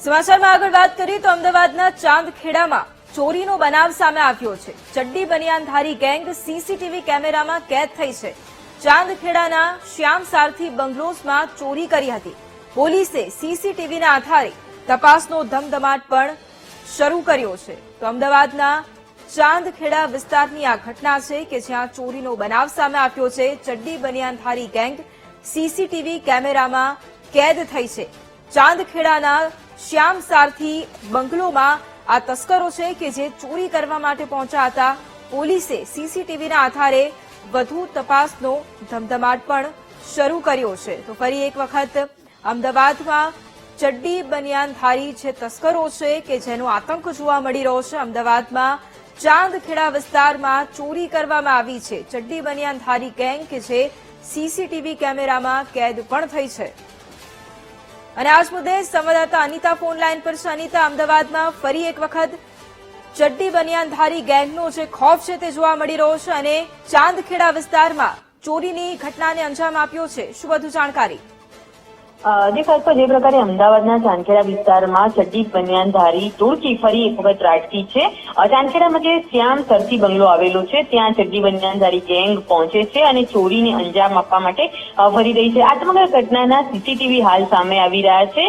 સમાચારમાં આગળ વાત કરીએ તો અમદાવાદના ચાંદખેડામાં ચોરીનો બનાવ સામે આવ્યો છે। ચડ્ડી બનિયાનધારી ગેંગ સીસીટીવી કેમેરામાં કેદ થઈ છે। ચાંદખેડાના શ્યામ સારથી બંગલોઝમાં ચોરી કરી હતી। પોલીસે સીસીટીવીના આધારે તપાસનો ધમધમાટ પણ શરૂ કર્યો છે। તો અમદાવાદના ચાંદખેડા વિસ્તારની આ ઘટના છે કે જ્યાં ચોરીનો બનાવ સામે આવ્યો છે। ચડ્ડી બનિયાનધારી ગેંગ સીસીટીવી કેમેરામાં કેદ થઈ છે। ચાંદખેડાના શ્યામ સારથી બંગલોમાં આ તસ્કરો છે કે જે ચોરી કરવા માટે પહોંચ્યા હતા। પોલીસે સીસીટીવીના આધારે વધુ તપાસનો ધમધમાટ પણ શરૂ કર્યો છે। તો ફરી એક વખત અમદાવાદમાં ચડ્ડી બનિયાનધારી જે તસ્કરો છે કે જેનો આતંક જોવા મળી રહ્યો છે। અમદાવાદમાં ચાંદખેડા વિસ્તારમાં ચોરી કરવામાં આવી છે। ચડ્ડી બનિયાનધારી ગેંગ કે જે સીસીટીવી કેમેરામાં કેદ પણ થઈ છે। અને આ જ મુદ્દે સંવાદદાતા અનિતા ફોન લાઈન પર છે। અનિતા, અમદાવાદમાં ફરી એક વખત ચડ્ડી બનિયાનધારી ગેંગનો જે ખોફ છે તે જોવા મળી રહ્યો છે અને ચાંદખેડા વિસ્તારમાં ચોરીની ઘટનાને અંજામ આપ્યો છે। શું વધુ જાણકારી? જે પ્રકારે અમદાવાદના ચાંદખેડા વિસ્તારમાં ચડ્ડી બનિયાનધારી ટોળકી ફરી એક વખત ત્રાટકી છે। ચાંદખેડામાં જે શ્યામ સરથી બંગલો આવેલો છે ત્યાં ચડ્ડી બનિયાનધારી ગેંગ પહોંચે છે અને ચોરીને અંજામ આપવા માટે ફરી રહી છે। આ સમગ્ર ઘટનાના સીસીટીવી હાલ સામે આવી રહ્યા છે।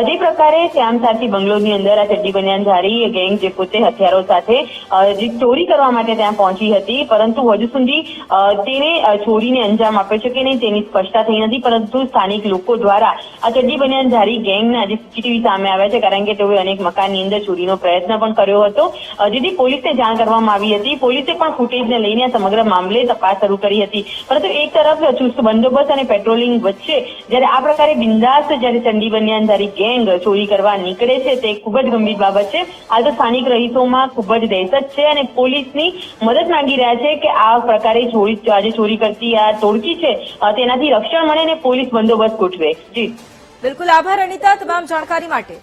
જે પ્રકારે શ્યામ સરથી બંગલોની અંદર આ ચડ્ડી બનિયાનધારી ગેંગ જે પોતે હથિયારો સાથે જે ચોરી કરવા માટે ત્યાં પહોંચી હતી, પરંતુ હજુ સુધી તેને ચોરીને અંજામ આપ્યો છે કે નહીં તેની સ્પષ્ટતા થઈ નથી। પરંતુ સ્થાનિક લોકો દ્વારા આ ચડ્ડી બનિયાનધારી ગેંગના જે સીસીટીવી સામે આવ્યા છે, કારણ કે તેઓએ અનેક મકાનની અંદર ચોરીનો પ્રયત્ન પણ કર્યો હતો, જેથી પોલીસને જાણ કરવામાં આવી હતી। પોલીસે પણ ફૂટેજને લઈને આ સમગ્ર મામલે તપાસ શરૂ કરી હતી। પરંતુ એક તરફ ચુસ્ત બંદોબસ્ત અને પેટ્રોલિંગ વચ્ચે જ્યારે આ પ્રકારે બિંદાસ જ્યારે ચડ્ડી બનિયાનધારી ગેંગ ચોરી કરવા નીકળે છે તે ખૂબ જ ગંભીર બાબત છે। હાલ તો સ્થાનિક રહીશોમાં ખૂબ જ દહેશત છે અને પોલીસની મદદ માંગી રહ્યા છે કે આ પ્રકારે ચોરી કરતી આ ટોળકી છે તેનાથી રક્ષણ મળે અને પોલીસ બંદોબસ્ત ગોઠવે। જી બિલકુલ, આભાર અનિતા તમામ જાણકારી માટે।